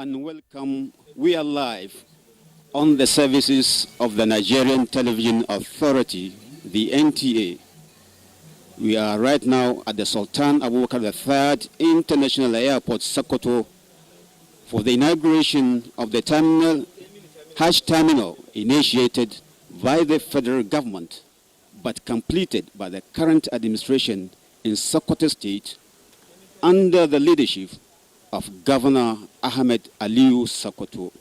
and welcome. We are live on the services of the Nigerian Television Authority, the NTA. We are right now at the Sultan Abubakar III International Airport, Sokoto, for the inauguration of the Hajj terminal initiated by the federal government, but completed by the current administration in Sokoto State under the leadership of Governor Ahmed Aliyu Sokoto.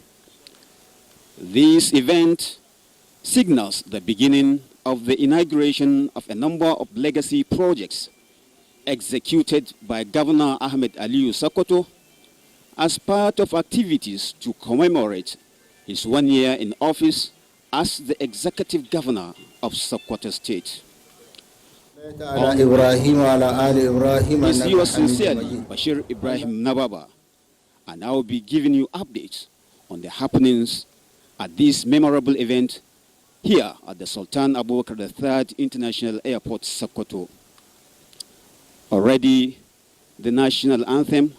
This event signals the beginning of the inauguration of a number of legacy projects executed by Governor Ahmed Aliyu Sokoto as part of activities to commemorate his 1 year in office as the executive governor of Sokoto State. This is yours sincerely, Bashir Ibrahim Nababa, and I will be giving you updates on the happenings at this memorable event here at the Sultan Abubakar III International Airport, Sokoto. Already, the national anthem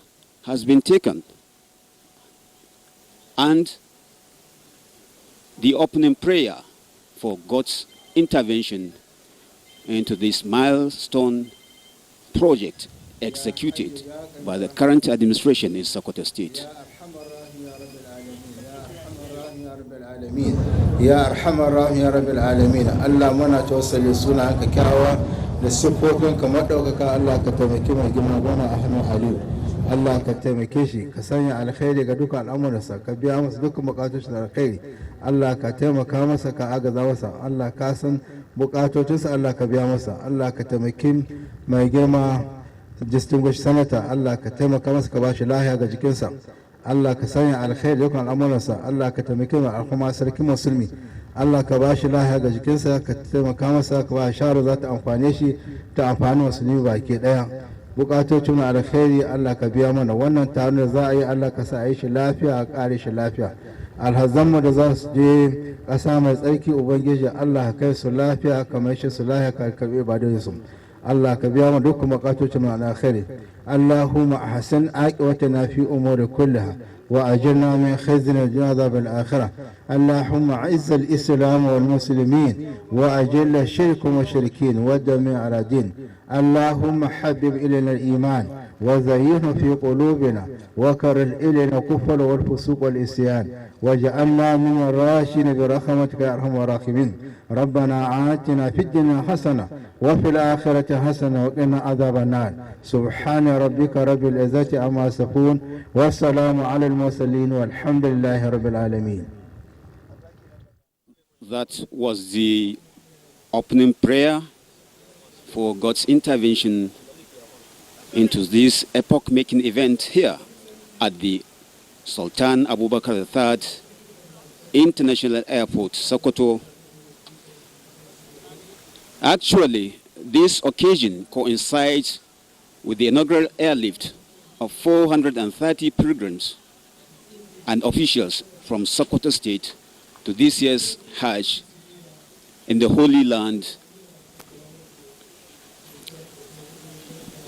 has been taken, and the opening prayer for God's intervention into this milestone project executed by the current administration in Sokoto State. Ya arhamar rahim ya rabbil alamin, Allah muna tawassuli sunanka kyawawa da sifofinka madaukaka. Allah ka taimake mai girma gona Ahmed Aliyu, Allah ka taimake shi, ka sanya alkhairi ga dukkan al'amuransa, ka biya masa dukkan bukatun da alkhairi. Allah ka taimaka masa, ka agaza masa. Allah ka san bukatocinsa, Allah ka biya masa. Allah ka taimake mai girma distinguished senator, Allah ka taimaka masa, ka bashi lahiya ga jikinsa. Allah ka sanya alkhairi dukkan al'amuransa. Allah ka taimake mai al'umma sarki musulmi. Allah ka bashi lahiya ga jikinsa, ka taimaka masa, ka ba sharo za ta amfane shi, ta amfani musulmi baki daya. Bukatocin alkhairi Allah ka biya mana. Wannan taron da za a yi, Allah ka sa a yi shi lafiya, a kare shi lafiya. Alhazanmu da za su je ƙasa mai tsarki, ubangiji Allah ka kai su lafiya, ka mai shi su lafiya, ka karɓi ibadunsu. Allah ka biya mana dukkan bukatocin alkhairi. Allahumma ahsin aqibatana fi umuri kulliha وأجرنا من خزي العذاب الآخرة. اللهم أعز الإسلام والمسلمين وأجل الشرك والمشركين ودمر على دين. اللهم حبب إلينا الإيمان وزينه في قلوبنا وكره إلينا الكفر والفسوق والعصيان وجعلنا من الراشدين برحمتك يا أرحم الراحمين. ربنا آتنا في الدنيا حسنة وفي الآخرة حسنة وقنا عذاب النار. سبحان ربك رب العزة عما يصفون والسلام على المرسلين والحمد لله رب العالمين. That was the opening prayer for God's intervention into this epoch-making event here at the Sultan Abubakar III International Airport, Sokoto. Actually, this occasion coincides with the inaugural airlift of 430 pilgrims and officials from Sokoto State to this year's Hajj in the Holy Land.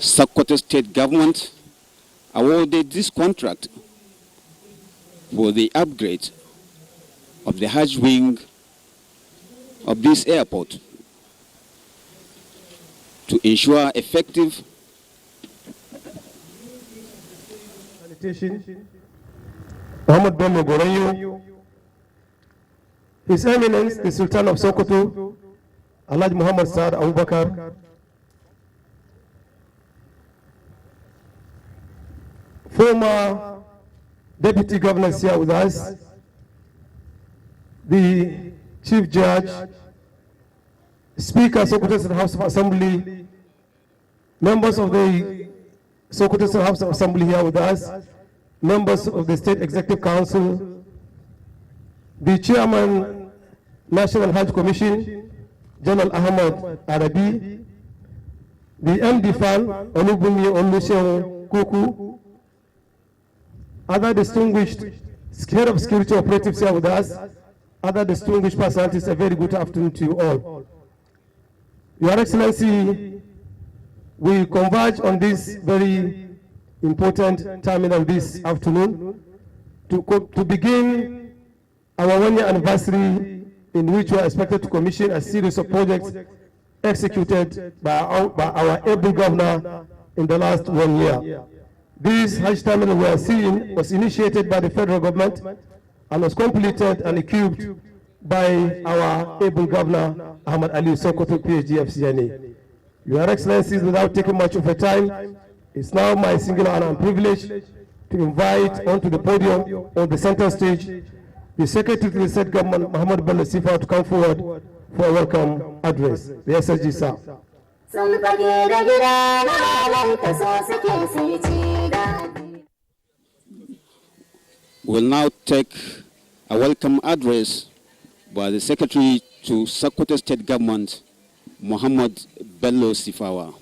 Sokoto State government awarded this contract for the upgrade of the Hajj wing of this airport to ensure effective sanitation. Muhammad Bello Goranyo, His Eminence the Sultan of Sokoto, Alhaji Muhammad Saad Abubakar, former Deputy Governors here with us, the Chief Judge, Speaker, Sokoto State House of Assembly, members of the Sokoto State House of Assembly here with us, members of the State Executive Council, the Chairman, National Hajj Commission, General Ahmed Arabi, the MD FAN, Onubunmi Oluseun Kuku, other distinguished head of security operatives here with us, other distinguished personalities, a very good afternoon to you all. Your Excellency, we converge on this very important terminal this afternoon to begin our one-year anniversary, in which we are expected to commission a series of projects executed by our able governor in the last 1 year. This Hajj terminal we are seeing was initiated by the federal government and was completed and equipped by our able governor, Ahmad Ali Sokoto, PhD, FCNA. Your Excellencies, without taking much of your time, it's now my singular honor and privilege to invite onto the podium on the center stage the Secretary to the State Government, Muhammad Bello Sifa, to come forward for a welcome address. The SSG, sir. We'll now take a welcome address by the Secretary to Sokoto State Government, Muhammad Bello Sifawa.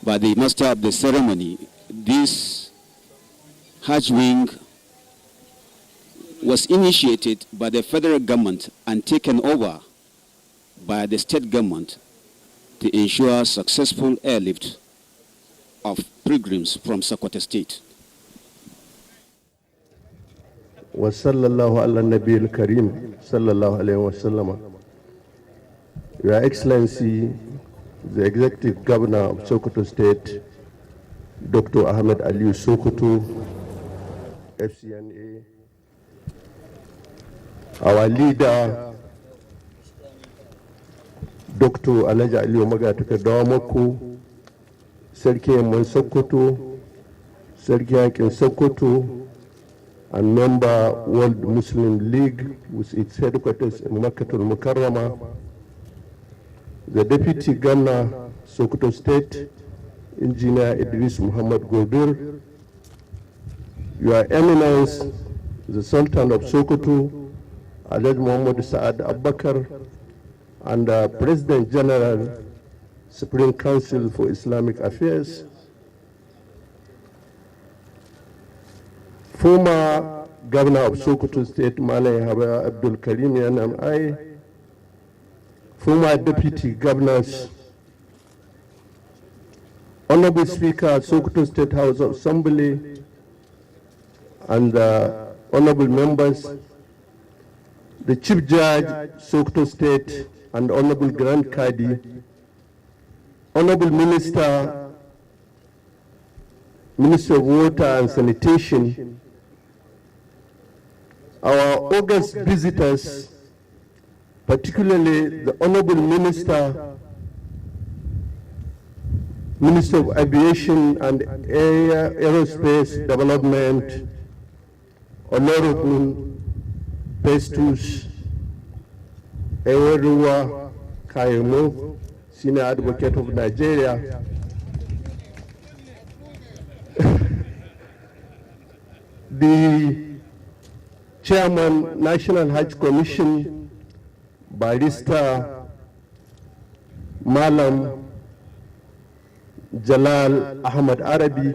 By the master of the ceremony, this Hajj wing was initiated by the federal government and taken over by the state government to ensure successful airlift of pilgrims from Sokoto State. Wa sallallahu ala nabiyil karim sallallahu alayhi wa sallam. Your Excellency, the Executive Governor of Sokoto State, Dr. Ahmed Ali Sokoto, FCNA, our leader, Dr. Alaja Ali Omagatuka Dawamoko, Serki Mon Sokoto, Serki Ankin Sokoto, and member World Muslim League with its headquarters in Makkatul Mukarrama, the Deputy Governor, Sokoto State, Engineer Idris Muhammad Gobir, Your Eminence, the Sultan of Sokoto, Alhaji Muhammad Saad Abubakar, and President General, Supreme Council for Islamic Affairs, former Governor of Sokoto State, Malay Haba Abdul Karim Yanam, former Deputy Governors, Honorable Speaker, Sokoto State House of Assembly, and Honorable Members, the Chief Judge, Sokoto State, and Honorable Grand Kadi, Honorable Minister, Minister of Water and Sanitation, our august visitors, particularly the Honorable Minister, Minister of Aviation and Aerospace Development, Honorable Festus Ewerua Kayemo, Senior Advocate of Nigeria, the Chairman, National Hajj Commission, Barrister Malam Jalal Ahmad Arabi,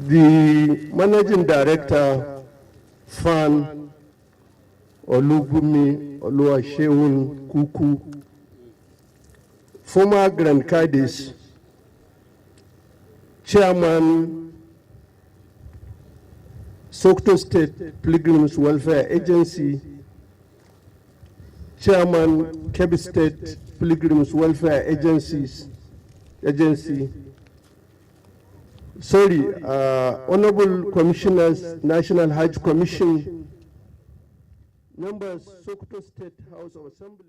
the Managing Director, Fan Olubumi Oluwashewun Kuku, former Grand Cadis, Chairman, Sokoto State Pilgrims Welfare Agency, Chairman, Kebbi State Pilgrims Welfare Agency, Honorable Commissioners, National Hajj Commission, members, Sokoto State House of Assembly.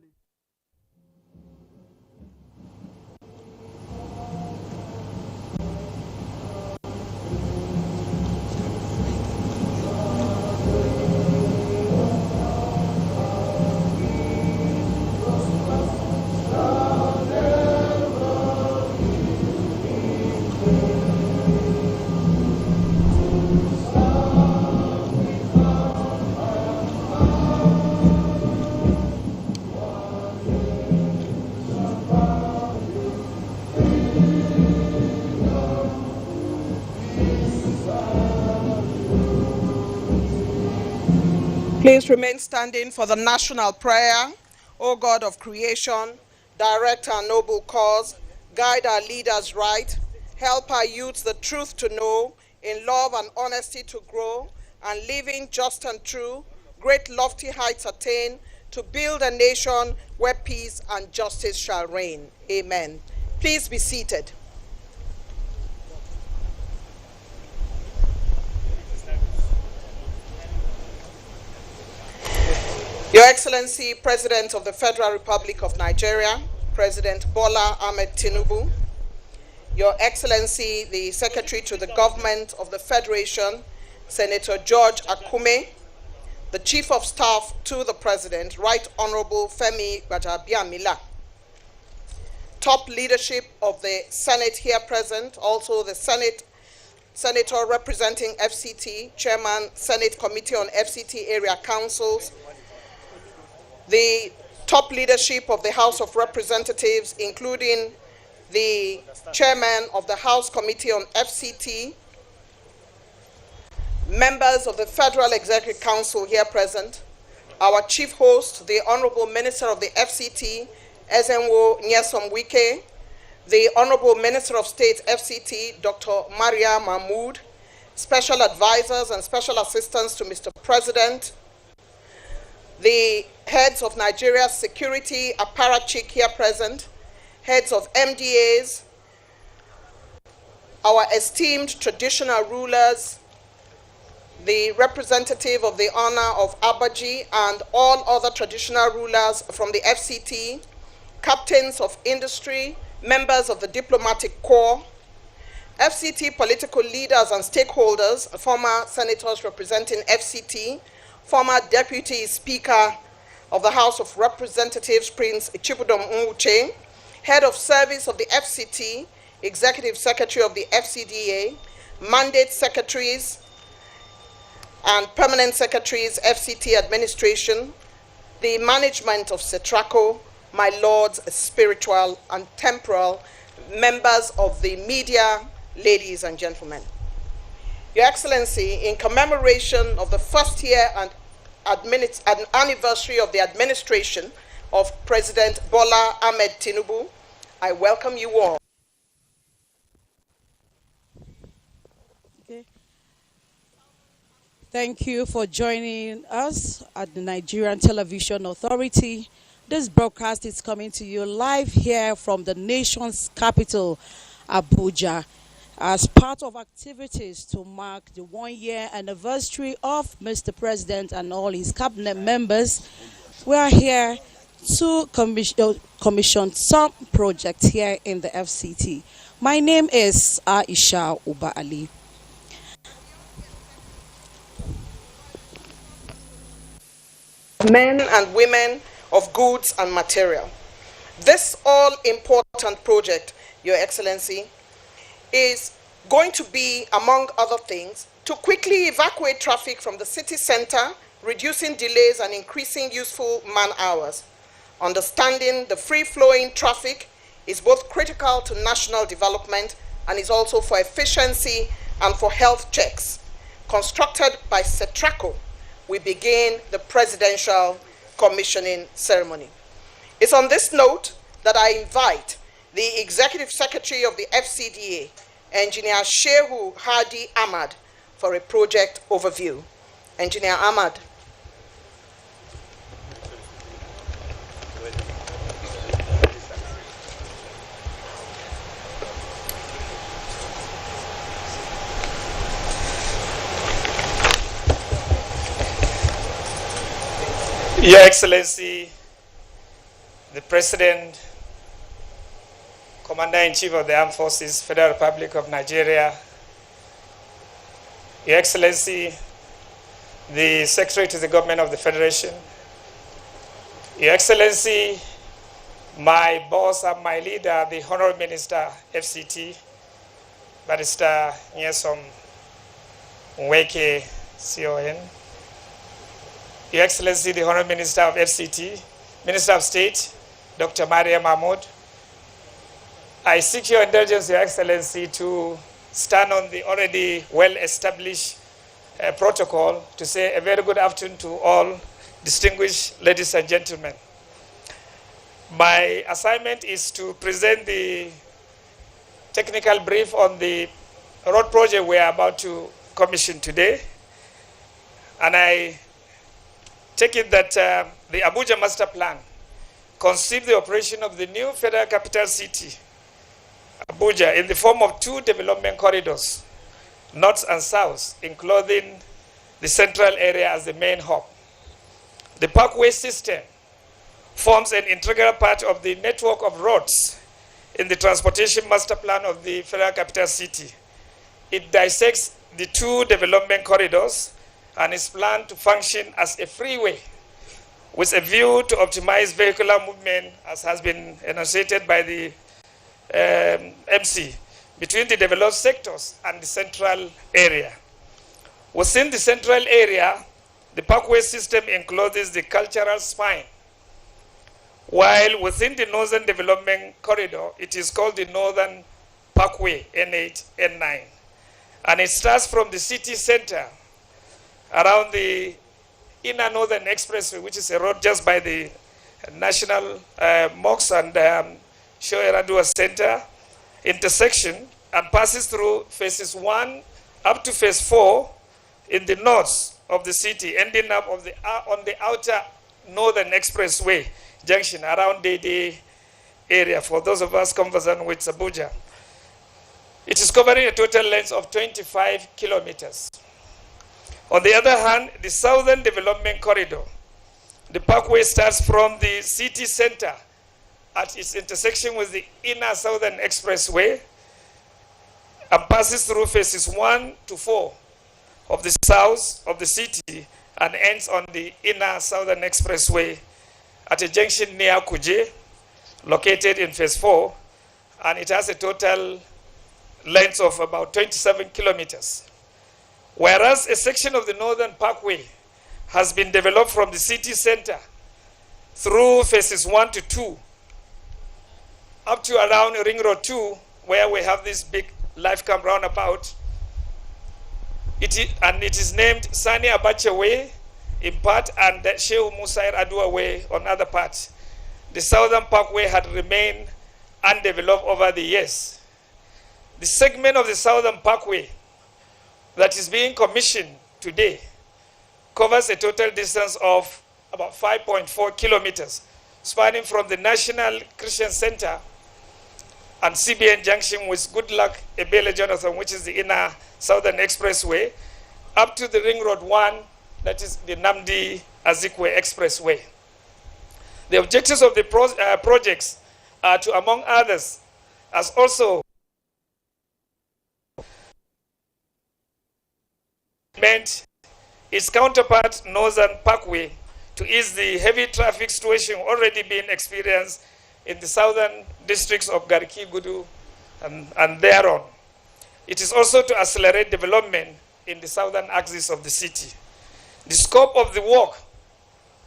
Please remain standing for the national prayer. O God of creation, direct our noble cause, guide our leaders right, help our youths the truth to know, in love and honesty to grow, and living just and true, great lofty heights attain, to build a nation where peace and justice shall reign. Amen. Please be seated. Your Excellency, President of the Federal Republic of Nigeria, President Bola Ahmed Tinubu, Your Excellency, the Secretary to the Government of the Federation, Senator George Akume, the Chief of Staff to the President, Right Honorable Femi Gbajabiamila, top leadership of the Senate here present, also the Senator representing FCT, Chairman, Senate Committee on FCT Area Councils, the top leadership of the House of Representatives, including the Chairman of the House Committee on FCT, members of the Federal Executive Council here present, our Chief Host, the Honorable Minister of the FCT, Ezenwo Nyesom Wike, the Honorable Minister of State FCT, Dr. Maria Mahmood, Special Advisors and Special Assistants to Mr. President, the heads of Nigeria's security apparatchik here present, heads of MDAs, our esteemed traditional rulers, the representative of the honor of Abuja and all other traditional rulers from the FCT, captains of industry, members of the diplomatic corps, FCT political leaders and stakeholders, former senators representing FCT, former Deputy Speaker of the House of Representatives, Prince Chibudom Nwuche, Head of Service of the FCT, Executive Secretary of the FCDA, Mandate Secretaries and Permanent Secretaries, FCT Administration, the management of CETRACO, my lords, spiritual and temporal, members of the media, ladies and gentlemen. Your Excellency, in commemoration of the first year and anniversary of the administration of President Bola Ahmed Tinubu, I welcome you all. Okay. Thank you for joining us at the Nigerian Television Authority. This broadcast is coming to you live here from the nation's capital, Abuja, as part of activities to mark the one-year anniversary of Mr. President and all his cabinet members. We are here to commission some projects here in the FCT. My name is Aisha Uba Ali. Men and women of goods and material. This all-important project, Your Excellency, is going to be, among other things, to quickly evacuate traffic from the city center, reducing delays and increasing useful man hours. Understanding the free-flowing traffic is both critical to national development and is also for efficiency and for health checks. Constructed by CETRACO, we begin the presidential commissioning ceremony. It's on this note that I invite the Executive Secretary of the FCDA, Engineer Shehu Hadi Ahmad, for a project overview. Engineer Ahmad. Your Excellency, the President, Commander-in-Chief of the Armed Forces, Federal Republic of Nigeria, Your Excellency, the Secretary to the Government of the Federation, Your Excellency, my boss and my leader, the Honorable Minister, FCT, Barrister Nyesom Nweke, CON, Your Excellency, the Honorable Minister of FCT, Minister of State, Dr. Maria Mahmood, I seek your indulgence, Your Excellency, to stand on the already well-established protocol to say a very good afternoon to all distinguished ladies and gentlemen. My assignment is to present the technical brief on the road project we are about to commission today. And I take it that the Abuja Master Plan conceived the operation of the new federal capital city, Abuja, in the form of two development corridors, north and south, including the central area as the main hub. The Parkway system forms an integral part of the network of roads in the transportation master plan of the federal capital city. It dissects the two development corridors and is planned to function as a freeway with a view to optimize vehicular movement, as has been enunciated by the MC, between the developed sectors and the central area. Within the central area, the Parkway system encloses the cultural spine, while within the Northern Development Corridor, it is called the Northern Parkway, N8, N9. And it starts from the city center around the Inner Northern Expressway, which is a road just by the National Mosque and Show-Eradua Center intersection, and passes through phases 1 up to phase 4 in the north of the city, ending up on the outer Northern Expressway junction around Dede area, for those of us conversant with Abuja. It is covering a total length of 25 kilometers. On the other hand, the Southern Development Corridor, the Parkway starts from the city center at its intersection with the Inner Southern Expressway and passes through phases 1 to 4 of the south of the city and ends on the Inner Southern Expressway at a junction near Kuje, located in phase 4, and it has a total length of about 27 kilometers. Whereas a section of the Northern Parkway has been developed from the city center through phases 1 to 2 up to around Ring Road 2, where we have this big life camp roundabout. It is named Sani Abacha Way in part and Shehu Musair Adua Way on other parts. The Southern Parkway had remained undeveloped over the years. The segment of the Southern Parkway that is being commissioned today covers a total distance of about 5.4 kilometers, spanning from the National Christian Center and CBN Junction with Goodluck Ebele Jonathan, which is the Inner Southern Expressway, up to the Ring Road 1, that is the Namdi Azikwe Expressway. The objectives of the projects are to, among others, as also meant its counterpart, Northern Parkway, to ease the heavy traffic situation already being experienced in the southern districts of Garki, Gudu, and thereon. It is also to accelerate development in the southern axis of the city. The scope of the work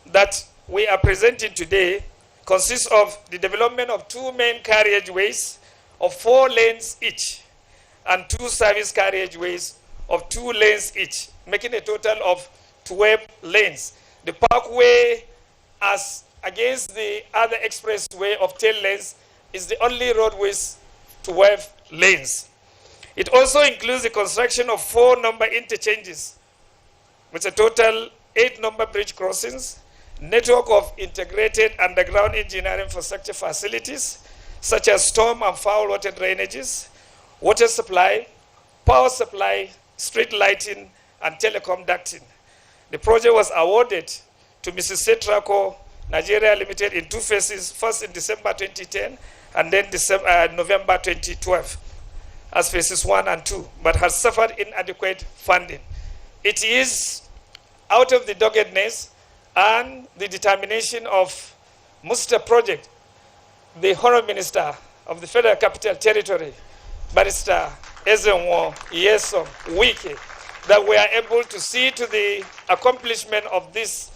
that we are presenting today consists of the development of two main carriageways of 4 lanes each and 2 service carriageways of 2 lanes each, making a total of 12 lanes. The Parkway, as against the other expressway of 10 lanes, is the only road with 12 lanes. It also includes the construction of 4 number interchanges with a total 8 number bridge crossings, network of integrated underground engineering infrastructure facilities such as storm and foul water drainages, water supply, power supply, street lighting, and telecom ducting. The project was awarded to Mrs. Setraco Nigeria Limited in 2 phases, first in December 2010 and then November 2012 as phases 1 and 2, but has suffered inadequate funding. It is out of the doggedness and the determination of Muster Project, the Honourable Minister of the Federal Capital Territory, Barrister Ezenwo Yesom Wike, that we are able to see to the accomplishment of this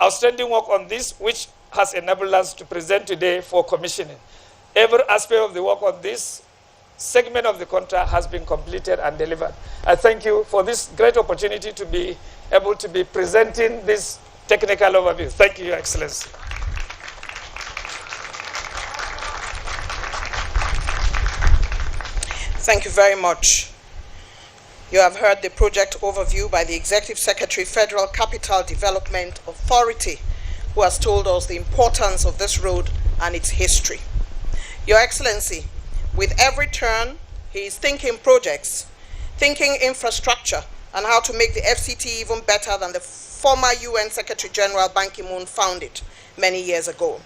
outstanding work on this, which has enabled us to present today for commissioning. Every aspect of the work on this segment of the contract has been completed and delivered. I thank you for this great opportunity to be able to be presenting this technical overview. Thank you, Your Excellency. Thank you very much. You have heard the project overview by the Executive Secretary, Federal Capital Development Authority, who has told us the importance of this road and its history. Your Excellency, with every turn, he is thinking projects, thinking infrastructure, and how to make the FCT even better than the former UN Secretary General Ban Ki-moon found it many years ago.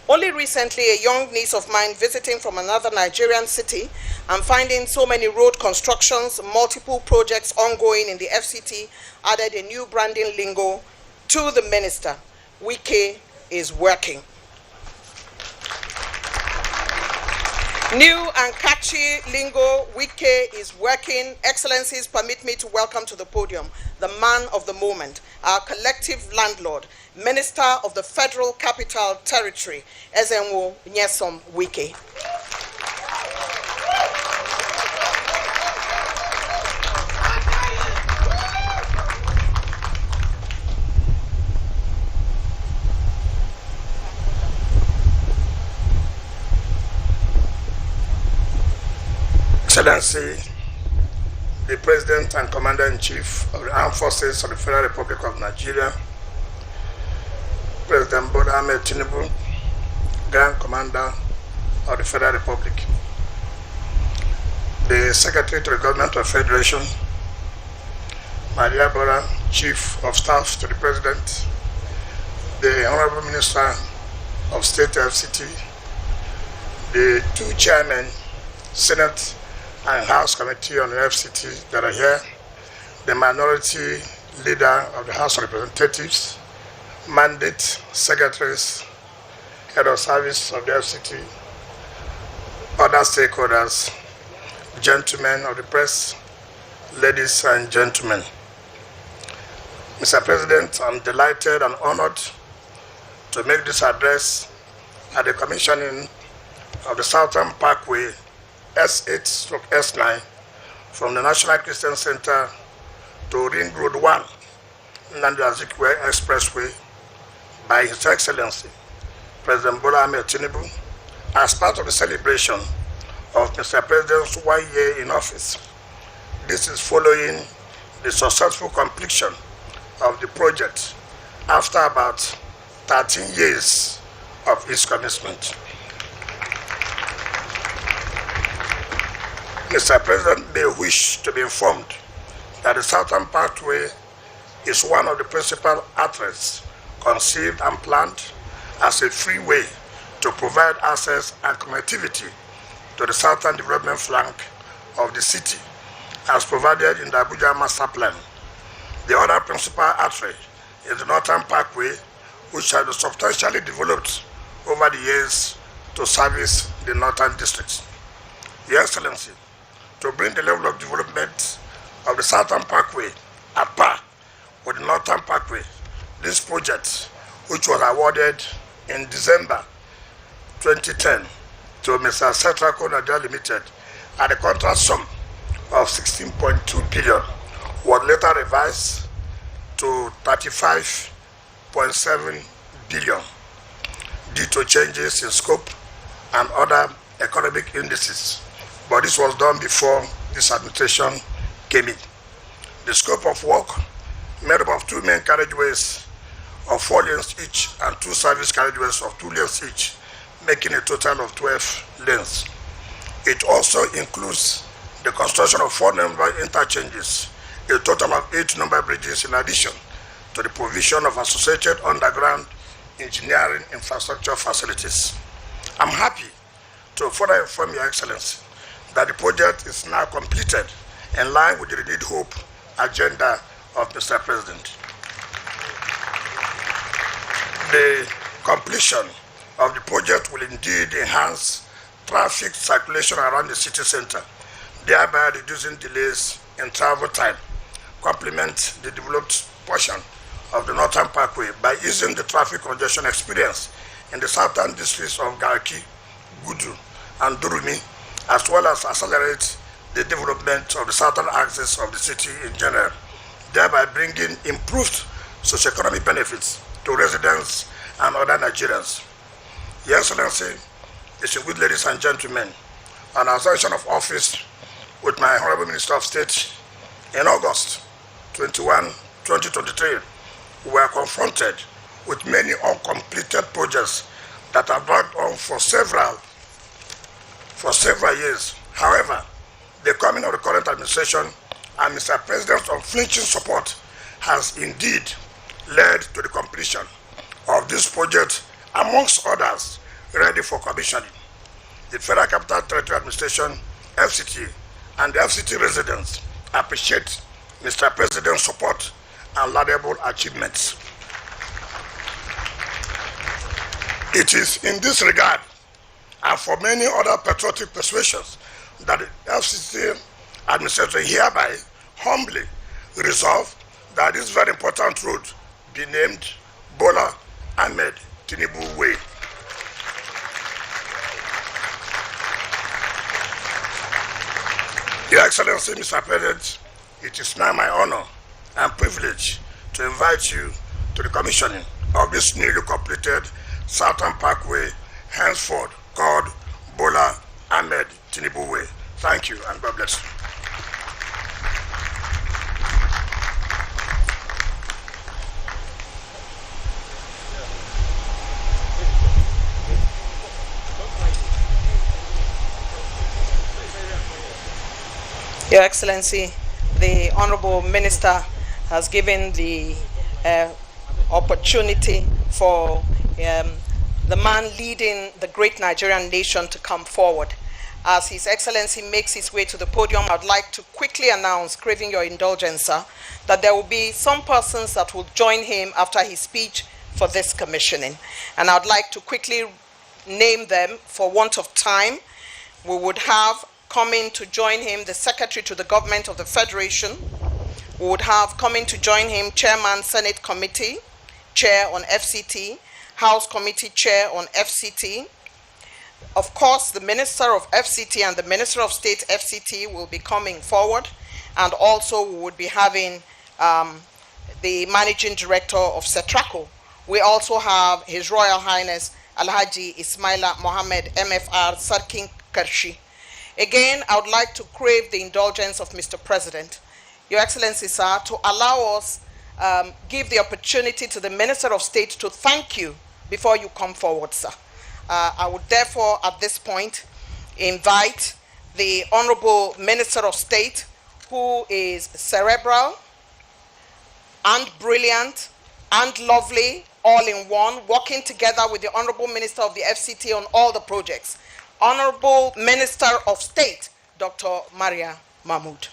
Only recently, a young niece of mine visiting from another Nigerian city and finding so many road constructions, multiple projects ongoing in the FCT, added a new branding lingo to the minister. Wike is working. New and catchy lingo, Wike is working. Excellencies, permit me to welcome to the podium the man of the moment, our collective landlord, Minister of the Federal Capital Territory, Ezenwo Nyesom Wike. Excellency, the President and Commander-in-Chief of the Armed Forces of the Federal Republic of Nigeria, President Bola Ahmed Tinubu, Grand Commander of the Federal Republic, the Secretary to the Government of Federation, Maria Bora, Chief of Staff to the President, the Honorable Minister of State FCT, the two chairmen, Senate and House Committee on the FCT that are here, the minority leader of the House of Representatives, mandate secretaries, head of service of the FCT, other stakeholders, gentlemen of the press, ladies and gentlemen. Mr. President, I'm delighted and honored to make this address at the commissioning of the Southern Parkway S8/S9 from the National Christian Center to Ring Road 1, Nnamdi Azikiwe Expressway, by His Excellency, President Bola Ahmed Tinubu, as part of the celebration of Mr. President's 1 year in office. This is following the successful completion of the project after about 13 years of its commencement. Mr. President may wish to be informed that the Southern Pathway is one of the principal arteries conceived and planned as a freeway to provide access and connectivity to the southern development flank of the city, as provided in the Abuja Master Plan. The other principal artery is the Northern Parkway, which has been substantially developed over the years to service the northern districts. Your Excellency, to bring the level of development of the Southern Parkway at par with the Northern Parkway, this project, which was awarded in December 2010 to Mr. Setraco Nigeria Limited at a contract sum of 16.2 billion, was later revised to 35.7 billion due to changes in scope and other economic indices. But this was done before this administration came in. The scope of work made up of 2 main carriageways of 4 lanes each and 2 service carriageways of 2 lanes each, making a total of 12 lanes. It also includes the construction of 4 number interchanges, a total of 8 number bridges in addition to the provision of associated underground engineering infrastructure facilities. I'm happy to further inform Your Excellency that the project is now completed in line with the renewed hope agenda of Mr. President. The completion of the project will indeed enhance traffic circulation around the city center, thereby reducing delays in travel time, complement the developed portion of the Northern Parkway by easing the traffic congestion experience in the southern districts of Garki, Gudu, and Durumi, as well as accelerate the development of the southern axis of the city in general, thereby bringing improved socioeconomic benefits to residents and other Nigerians. Your Excellency, distinguished ladies and gentlemen, on assumption of office with my Honorable Minister of State in August 21, 2023, we were confronted with many uncompleted projects that have dragged on for several years. However, the coming of the current administration and Mr. President's unflinching support has indeed led to the completion of this project, amongst others, ready for commissioning. The Federal Capital Territory Administration, FCT, and the FCT residents appreciate Mr. President's support and laudable achievements. It is in this regard, and for many other patriotic persuasions, that the FCT administration hereby humbly resolve that this very important road be named Bola Ahmed Tinubu Way. Your Excellency, Mr. President, it is now my honor and privilege to invite you to the commissioning of this newly completed Southern Parkway, henceforth called Bola Ahmed Tinubu Way. Thank you and God bless you. Your Excellency, the Honorable Minister has given the opportunity for the man leading the great Nigerian nation to come forward. As His Excellency makes his way to the podium, I'd like to quickly announce, craving your indulgence, sir, that there will be some persons that will join him after his speech for this commissioning. And I'd like to quickly name them for want of time. We would have coming to join him the Secretary to the Government of the Federation. We would have coming to join him Chairman Senate Committee, Chair on FCT, House Committee Chair on FCT. Of course, the Minister of FCT and the Minister of State FCT will be coming forward, and also we would be having the Managing Director of Setraco. We also have His Royal Highness Alhaji Ismaila Mohammed MFR Sarkin Karshi. Again, I would like to crave the indulgence of Mr. President, Your Excellency, sir, to allow us give the opportunity to the Minister of State to thank you before you come forward, sir. I would therefore, at this point, invite the Honorable Minister of State, who is cerebral and brilliant and lovely, all in one, working together with the Honorable Minister of the FCT on all the projects. Honorable Minister of State, Dr. Maria Mahmood.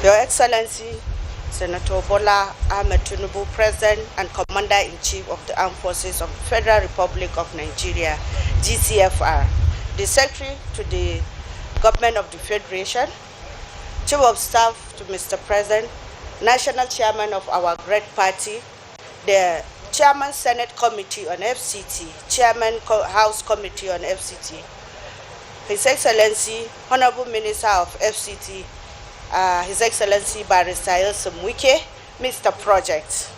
Your Excellency, Senator Bola Ahmed Tinubu, President and Commander-in-Chief of the Armed Forces of the Federal Republic of Nigeria, GCFR, the Secretary to the Government of the Federation, Chief of Staff to Mr. President, National Chairman of our great party, the Chairman Senate Committee on FCT, Chairman House Committee on FCT, His Excellency, Honorable Minister of FCT, His Excellency Barrister Elsom Wike, Mr. Project.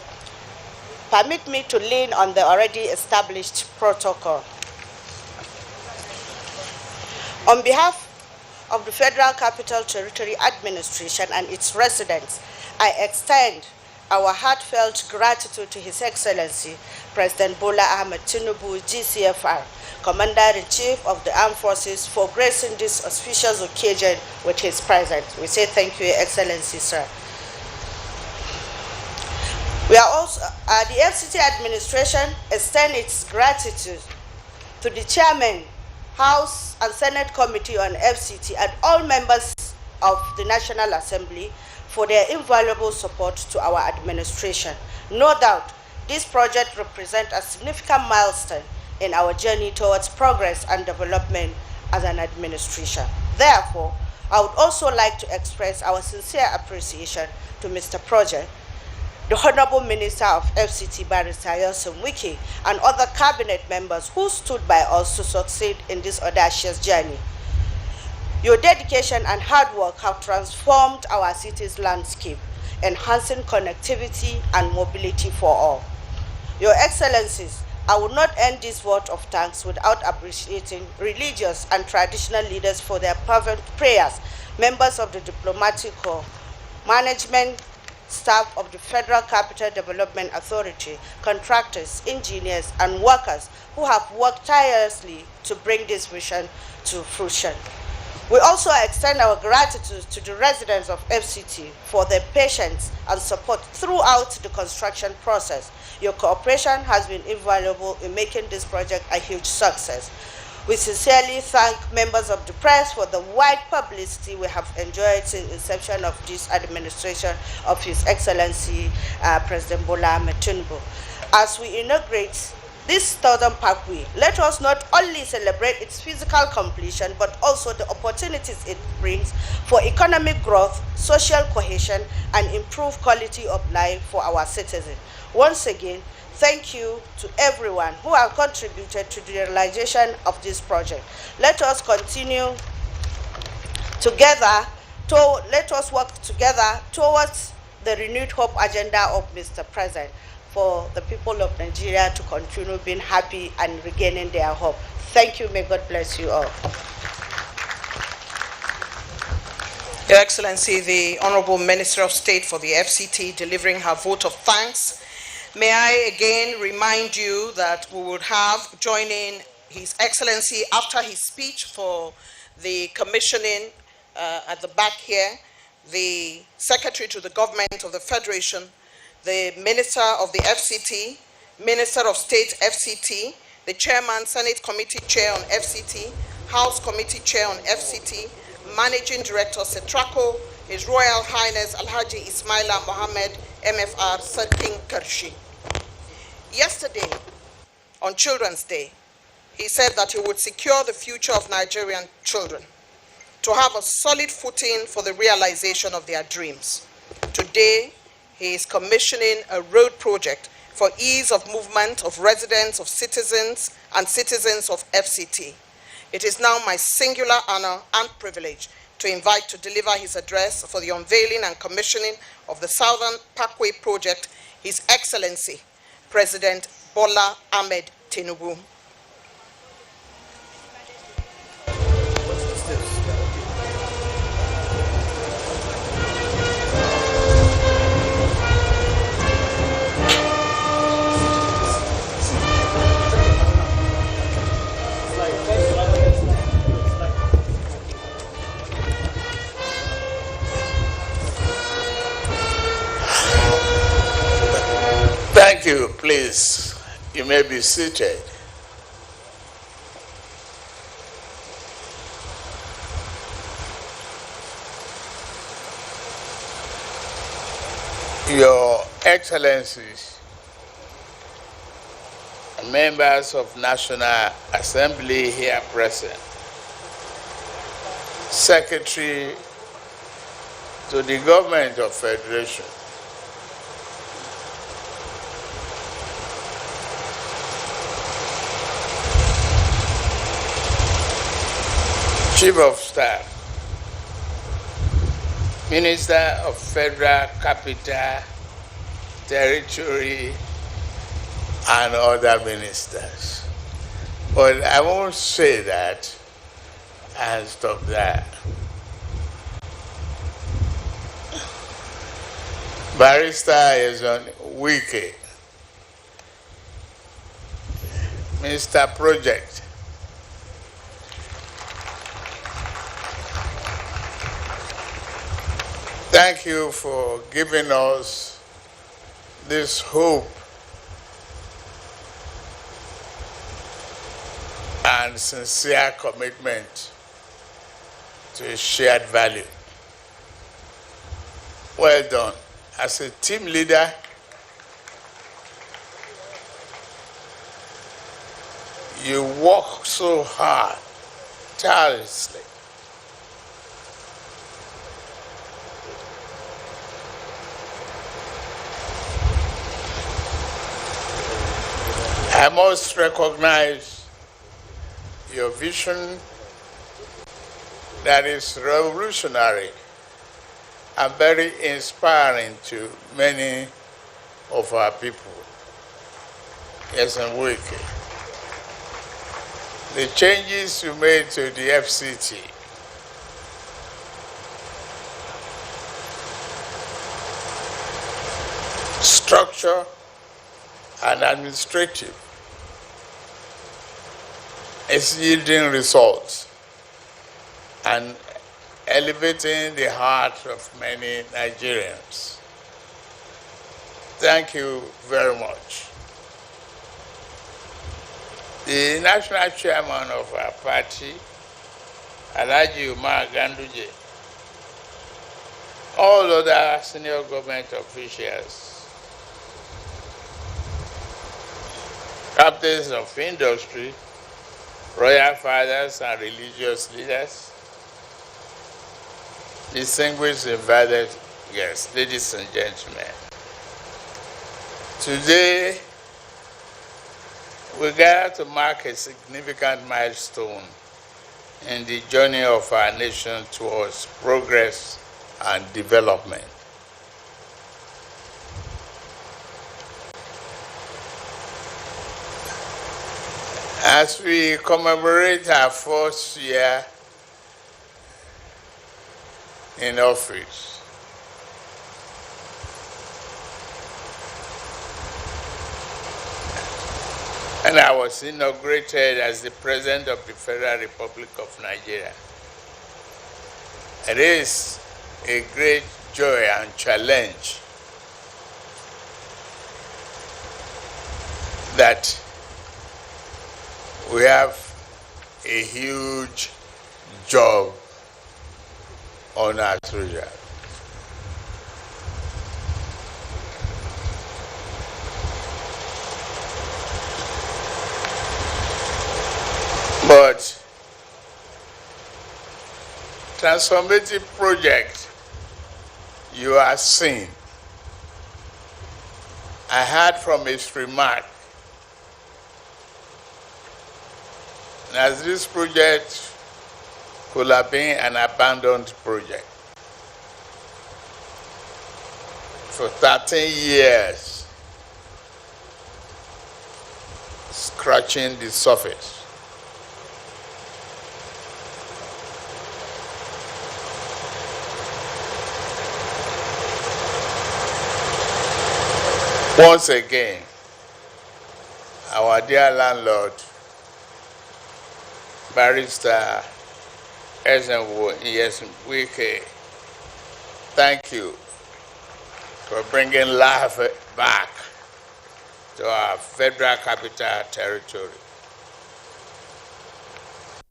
Permit me to lean on the already established protocol. On behalf of the Federal Capital Territory Administration and its residents, I extend our heartfelt gratitude to His Excellency, President Bola Ahmed Tinubu, GCFR, Commander-in-Chief of the Armed Forces, for gracing this auspicious occasion with his presence. We say thank you, Your Excellency, sir. We are also, the FCT administration extends its gratitude to the Chairman, House and Senate Committee on FCT, and all members of the National Assembly for their invaluable support to our administration. No doubt, this project represents a significant milestone in our journey towards progress and development as an administration. Therefore, I would also like to express our sincere appreciation to Mr. Project, the Honorable Minister of FCT Barrister Yelson Wiki, and other cabinet members who stood by us to succeed in this audacious journey. Your dedication and hard work have transformed our city's landscape, enhancing connectivity and mobility for all. Your Excellencies, I would not end this word of thanks without appreciating religious and traditional leaders for their fervent prayers, members of the diplomatic corps, management staff of the Federal Capital Development Authority, contractors, engineers, and workers who have worked tirelessly to bring this vision to fruition. We also extend our gratitude to the residents of FCT for their patience and support throughout the construction process. Your cooperation has been invaluable in making this project a huge success. We sincerely thank members of the press for the wide publicity we have enjoyed since the inception of this administration of His Excellency President Bola Ahmed Tinubu. As we inaugurate this Southern Parkway, let us not only celebrate its physical completion, but also the opportunities it brings for economic growth, social cohesion, and improved quality of life for our citizens. Once again, thank you to everyone who have contributed to the realization of this project. Let us continue together, let us work together towards the renewed hope agenda of Mr. President, for the people of Nigeria to continue being happy and regaining their hope. Thank you. May God bless you all. Your Excellency, the Honorable Minister of State for the FCT, delivering her vote of thanks. May I again remind you that we would have joining His Excellency after his speech for the commissioning at the back here, the Secretary to the Government of the Federation, the Minister of the FCT, Minister of State FCT, the Chairman, Senate Committee Chair on FCT, House Committee Chair on FCT, Managing Director Setraco, His Royal Highness Alhaji Ismaila Mohammed, MFR Sarkin Karshi. Yesterday, on Children's Day, he said that he would secure the future of Nigerian children to have a solid footing for the realization of their dreams. Today, he is commissioning a road project for ease of movement of residents, of citizens, and citizens of FCT. It is now my singular honor and privilege to invite to deliver his address for the unveiling and commissioning of the Southern Parkway project, His Excellency, President Bola Ahmed Tinubu. Thank you. Please, you may be seated. Your Excellencies, members of National Assembly here present, Secretary to the Government of Federation, Chief of Staff, Minister of Federal Capital, Territory, and other ministers. But I won't say that and stop there. Barrister is on Wiki, Mr. Project, thank you for giving us this hope and sincere commitment to a shared value. Well done. As a team leader, you work so hard, tirelessly, I must recognize your vision that is revolutionary and very inspiring to many of our people. Yes, and Wiki. The changes you made to the FCT structure and administrative is yielding results and elevating the heart of many Nigerians. Thank you very much. The national chairman of our party, Alhaji Umar Ganduje, all other senior government officials, captains of industry, royal fathers and religious leaders, distinguished invited guests, ladies and gentlemen. Today, we gather to mark a significant milestone in the journey of our nation towards progress and development. As we commemorate our first year in office, and I was inaugurated as the President of the Federal Republic of Nigeria, it is a great joy and challenge that we have a huge job on our treasure. But transformative project you are seeing, I heard from his remark that this project could have been an abandoned project for 13 years, scratching the surface. Once again, our dear landlord, Barrister Wike, thank you for bringing life back to our Federal Capital Territory.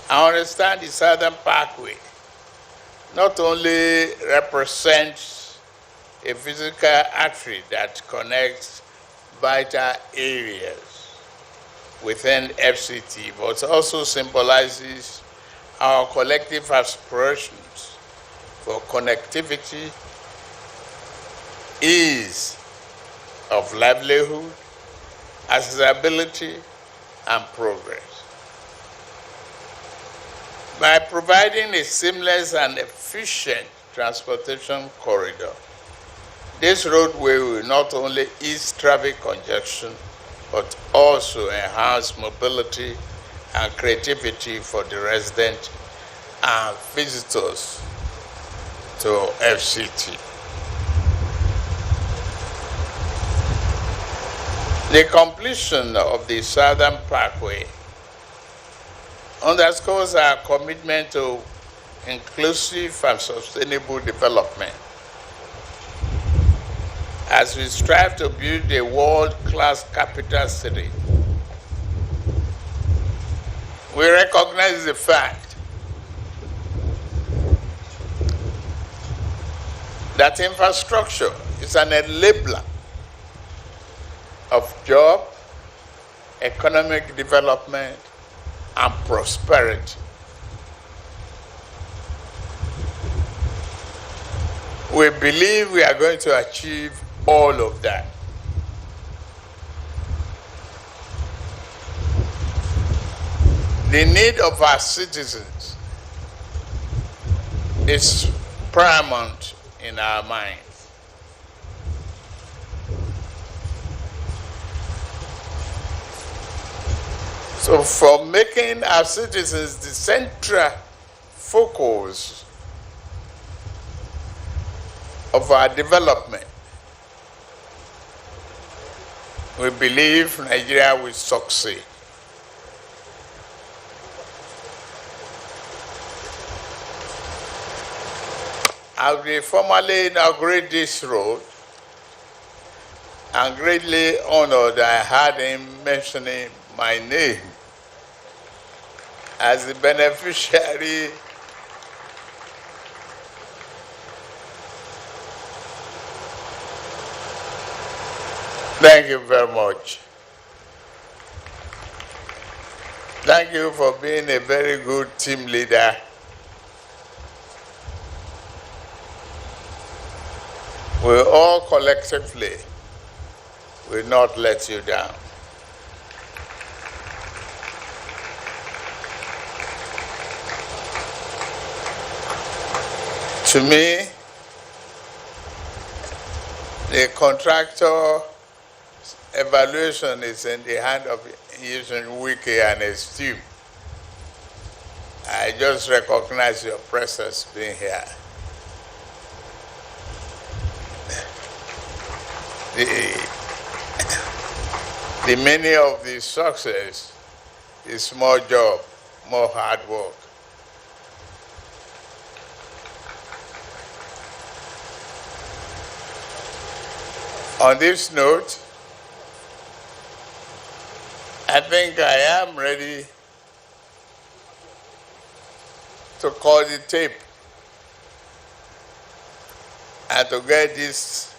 I understand the Southern Parkway not only represents a physical artery that connects vital areas within FCT, but also symbolizes our collective aspirations for connectivity, ease of livelihood, accessibility, and progress. By providing a seamless and efficient transportation corridor, this roadway will not only ease traffic congestion, but also enhance mobility and creativity for the residents and visitors to FCT. The completion of the Southern Parkway underscores our commitment to inclusive and sustainable development as we strive to build a world-class capital city. We recognize the fact that infrastructure is an enabler of job, economic development, and prosperity. We believe we are going to achieve all of that. The need of our citizens is paramount in our minds. So for making our citizens the central focus of our development, we believe Nigeria will succeed. I will formally inaugurate this road. I'm greatly honored I had him mentioning my name as the beneficiary Thank you very much. Thank you for being a very good team leader. We all collectively will not let you down. To me, the contractor evaluation is in the hand of Houston Wiki and his team. I just recognize your presence being here. The meaning of the success is more job, more hard work. On this note, I think I am ready to call the tape and to get this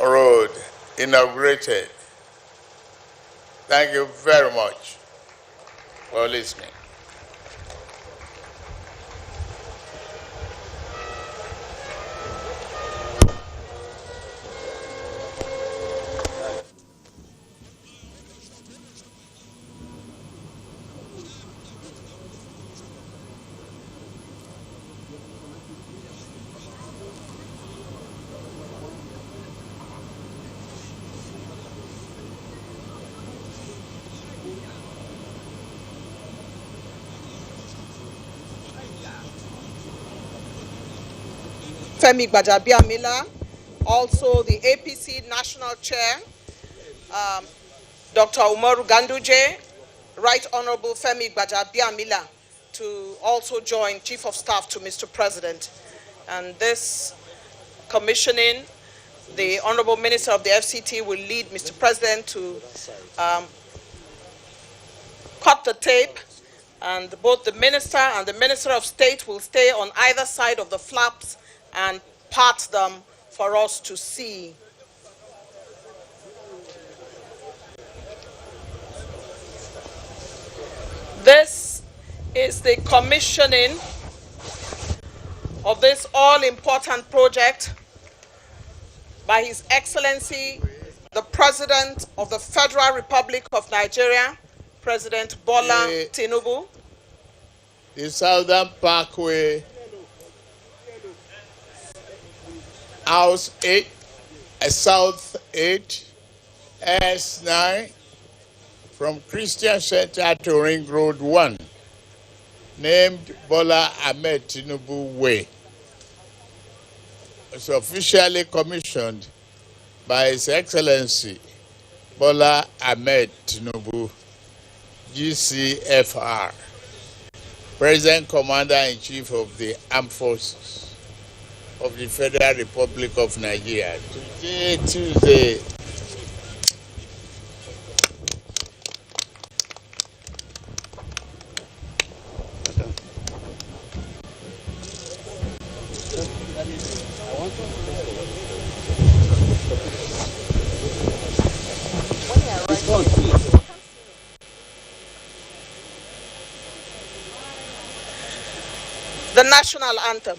road inaugurated. Thank you very much for listening. Femi Gbajabiamila, also the APC National Chair, Dr. Umaru Ganduje, Right Honorable Femi Gbajabiamila, to also join Chief of Staff to Mr. President. And this commissioning, the Honorable Minister of the FCT will lead Mr. President to cut the tape, and both the Minister and the Minister of State will stay on either side of the flaps and part them for us to see. This is the commissioning of this all-important project by His Excellency, the President of the Federal Republic of Nigeria, President Bola Tinubu. The Southern Parkway, House 8, South 8, S9, from Christian Center to Ring Road 1, named Bola Ahmed Tinubu Way. It's officially commissioned by His Excellency Bola Ahmed Tinubu, GCFR, President Commander-in-Chief of the Armed Forces of the Federal Republic of Nigeria. Today, Tuesday, The national anthem.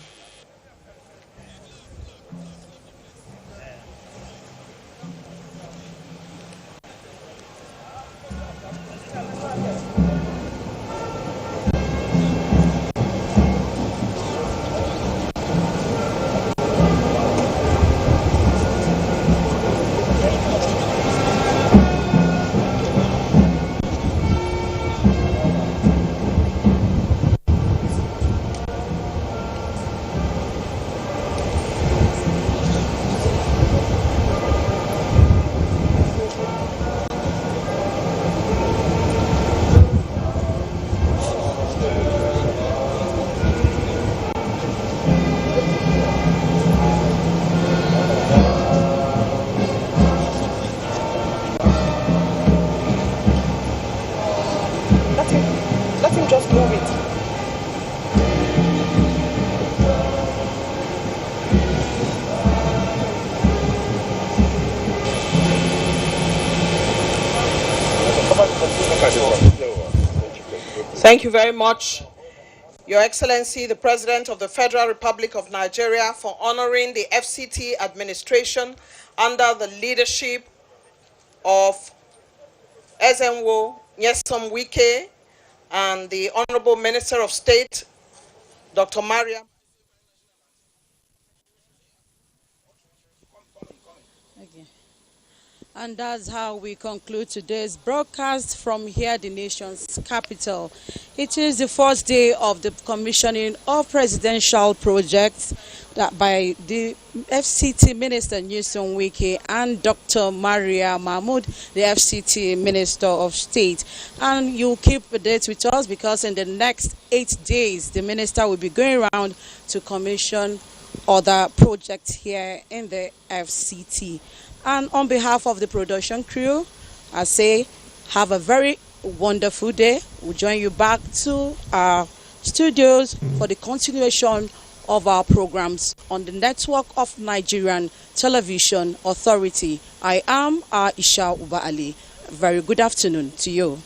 Move it. Thank you very much, Your Excellency, the President of the Federal Republic of Nigeria, for honoring the FCT administration under the leadership of Ezenwo Nyesom Wike and the Honorable Minister of State, Dr. Maria. And that's how we conclude today's broadcast from here, the nation's capital. It is the first day of the commissioning of presidential projects that by the FCT Minister Nyesom Wike and Dr. Maria Mahmoud, the FCT Minister of State. And you keep the date with us because in the next 8 days, the minister will be going around to commission other projects here in the FCT. And on behalf of the production crew, I say have a very wonderful day. We'll join you back to our studios for the continuation of our programs on the network of Nigerian Television Authority. I am Aisha Uba Ali. Very good afternoon to you.